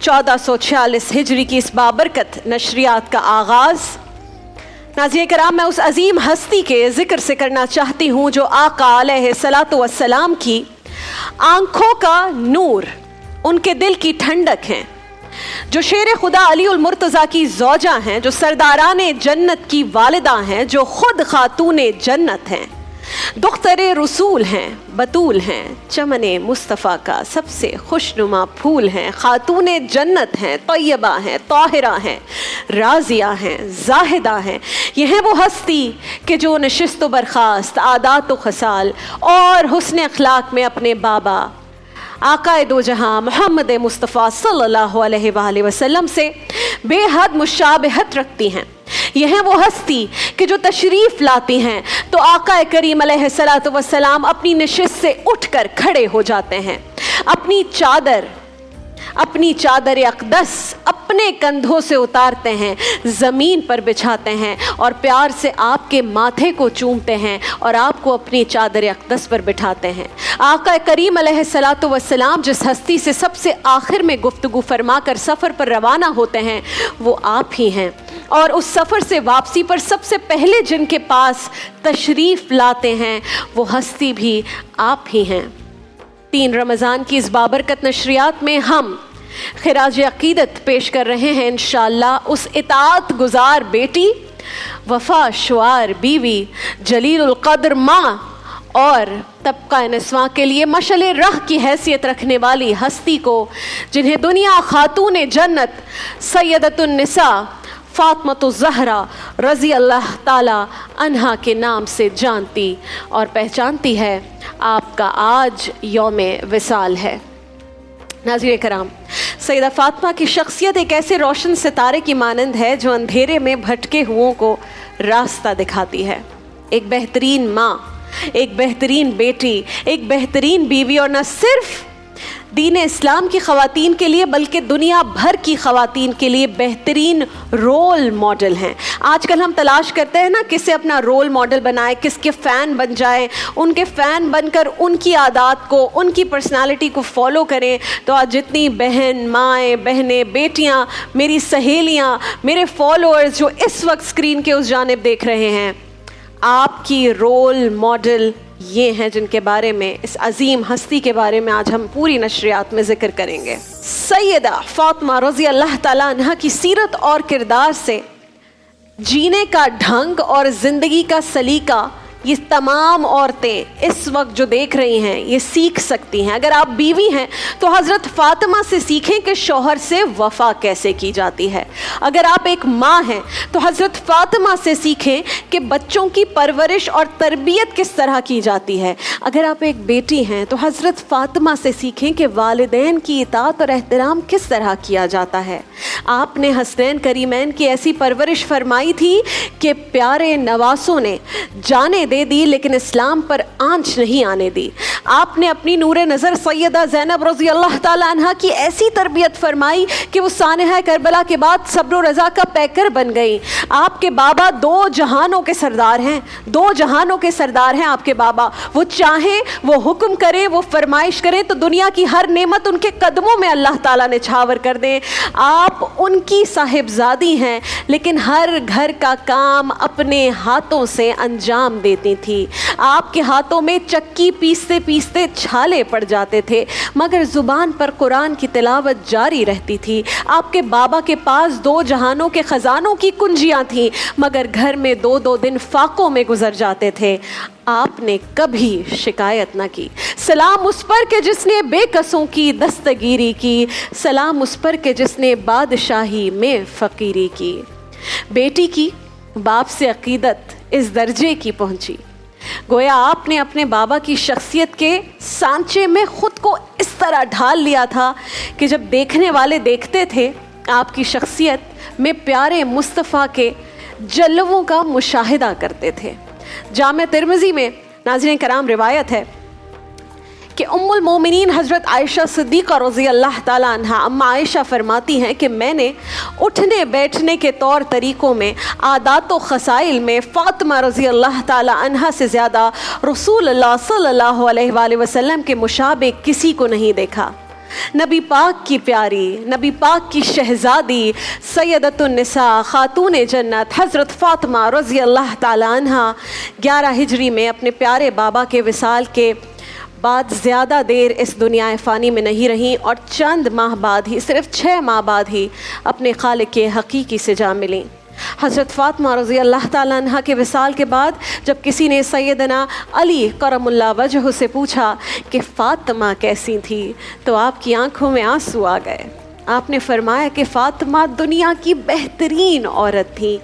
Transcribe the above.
1446 हिजरी की इस बाबरकत नशरियात का आगाज़ नाज़रीन कराम मैं उस अजीम हस्ती के ज़िक्र से करना चाहती हूँ जो आका अलैहिस्सलातु वस्सलाम की आँखों का नूर, उनके दिल की ठंडक हैं, जो शेर खुदा अली उल मुर्तज़ा की ज़ौजा हैं, जो सरदाराने जन्नत की वालिदा हैं, जो खुद खातूने जन्नत हैं, दुख्तरे रसूल हैं, बतूल हैं, चमने मुस्तफ़ा का सबसे खुशनुमा फूल हैं, खातूने जन्नत हैं, तय्यबा हैं, ताहिरा हैं, राज़िया हैं, जाहिदा हैं। ये है वो हस्ती कि जो नशिस्त बरखास्त आदात व खसाल और हुस्न अखलाक में अपने बाबा आकाए दो जहां मोहम्मद मुस्तफ़ा सल्लल्लाहु अलैहि वसल्लम से बेहद मुशाबहत रखती हैं। यह है वो हस्ती कि जो तशरीफ़ लाती हैं तो आका करीम अलैहिस्सलातु वस्सलाम अपनी नशिस्त से उठकर खड़े हो जाते हैं, अपनी चादर अक़दस अपने कंधों से उतारते हैं, ज़मीन पर बिछाते हैं और प्यार से आपके माथे को चूमते हैं और आपको अपनी चादर अक़दस पर बिठाते हैं। आका करीम अलैहिस्सलातु वस्सलाम जिस हस्ती से सबसे आखिर में गुफ्तगू फरमाकर सफ़र पर रवाना होते हैं वो आप ही हैं, और उस सफ़र से वापसी पर सबसे पहले जिनके पास तशरीफ़ लाते हैं वो हस्ती भी आप ही हैं। 3 रमज़ान की इस बाबरकत नशरियात में हम खिराज अक़ीदत पेश कर रहे हैं इंशाअल्लाह उस इताअत गुज़ार बेटी, वफ़ा शुआर बीवी, जलीलुल क़द्र माँ और तबका नस्वां के लिए मशअल राह की हैसियत रखने वाली हस्ती को, जिन्हें दुनिया खातून जन्नत सैयदतुन निसा फ़ातिमा ज़हरा रज़ी अल्लाह ताला अन्हा के नाम से जानती और पहचानती है। आपका आज यौम विसाल है। नाज़रीन कराम, सैयदा फ़ातिमा की शख्सियत एक ऐसे रोशन सितारे की मानंद है जो अंधेरे में भटके हुओं को रास्ता दिखाती है। एक बेहतरीन माँ, एक बेहतरीन बेटी, एक बेहतरीन बीवी, और न सिर्फ दीन इस्लाम की ख़वातीन के लिए बल्कि दुनिया भर की ख़वातीन के लिए बेहतरीन रोल मॉडल हैं। आजकल हम तलाश करते हैं ना किसे अपना रोल मॉडल बनाए, किसके फ़ैन बन जाए, उनके फ़ैन बनकर उनकी आदत को, उनकी पर्सनालिटी को फॉलो करें। तो आज जितनी बहन, माएँ, बहनें, बेटियाँ, मेरी सहेलियाँ, मेरे फॉलोअर्स जो इस वक्त स्क्रीन के उस जानिब देख रहे हैं, आपकी रोल मॉडल ये हैं जिनके बारे में, इस अजीम हस्ती के बारे में आज हम पूरी नशरियात में ज़िक्र करेंगे। सैयदा फ़ातिमा रज़ी अल्लाह ताला अन्हा की सीरत और किरदार से जीने का ढंग और ज़िंदगी का सलीका ये तमाम औरतें इस वक्त जो देख रही हैं ये सीख सकती हैं। अगर आप बीवी हैं तो हज़रत फ़ातिमा से सीखें कि शौहर से वफ़ा कैसे की जाती है। अगर आप एक माँ हैं तो हज़रत फ़ातिमा से सीखें कि बच्चों की परवरिश और तरबियत किस तरह की जाती है। अगर आप एक बेटी हैं तो हज़रत फ़ातिमा से सीखें कि वालिदैन की इताअत और एहतराम किस तरह किया जाता है। आपने हसनैन करीमैन की ऐसी परवरिश फरमाई थी कि प्यारे नवासों ने जाने दे दी लेकिन इस्लाम पर आंच नहीं आने दी। आपने अपनी नूरे नज़र सैयदा ज़ैनब रज़ी अल्लाह ताला अन्हा की ऐसी तरबियत फरमाई कि वो सानिहा करबला के बाद सब्र और रज़ा का पैकर बन गई। आपके बाबा 2 जहानों के सरदार हैं, 2 जहानों के सरदार हैं आपके बाबा। वो चाहें, वो हुक्म करें, वो फरमाइश करें तो दुनिया की हर नेमत उनके कदमों में अल्लाह ताला ने छावर कर दें। आप उनकी साहिबजादी हैं लेकिन हर घर का काम अपने हाथों से अंजाम देती थी। आपके हाथों में चक्की पीसते पीसते छाले पड़ जाते थे मगर ज़ुबान पर कुरान की तिलावत जारी रहती थी। आपके बाबा के पास 2 जहानों के ख़जानों की कुंजियाँ थीं मगर घर में 2-2 दिन फाकों में गुजर जाते थे। आपने कभी शिकायत न की। सलाम उस पर के जिसने बेकसों की दस्तगीरी की, सलाम उस पर के जिसने बादशाही में फ़कीरी की। बेटी की बाप से अक़ीदत इस दर्जे की पहुंची, गोया आपने अपने बाबा की शख्सियत के सांचे में ख़ुद को इस तरह ढाल लिया था कि जब देखने वाले देखते थे आपकी शख्सियत में प्यारे मुस्तफ़ा के जलवों का मुशाहिदा करते थे। जामे तिर्मिज़ी में नाज़रीन कराम रिवायत है कि उम्मुल मोमिनीन हज़रत आयशा सिद्दीक़ा रज़ी अल्लाह ताला अन्हा अम्मा आयशा फरमाती हैं कि मैंने उठने बैठने के तौर तरीक़ों में, आदात व ख़साइल में फ़ातिमा रज़ी अल्लाह ताला अन्हा से ज़्यादा रसूलुल्लाह सल्लल्लाहु अलैहि वसल्लम के मुशाबिह किसी को नहीं देखा। نبی پاک کی پیاری، نبی پاک کی شہزادی، سیدۃ النساء، خاتون جنت حضرت فاطمہ رضی اللہ تعالیٰ عنہ 11 ہجری میں اپنے پیارے بابا کے وصال کے بعد زیادہ دیر اس دنیا فانی میں نہیں رہیں، اور چند ماہ بعد ہی، صرف 6 ماہ بعد ہی اپنے خالق حقیقی سے جا ملیں۔ حضرت فاطمہ رضی اللہ تعالیٰ عنہ کے وصال کے بعد جب کسی نے سیدنا علی کرم اللہ وجہہ سے پوچھا کہ فاطمہ کیسی تھی، تو آپ کی آنکھوں میں آنسو آ گئے۔ آپ نے فرمایا کہ فاطمہ دنیا کی بہترین عورت تھی۔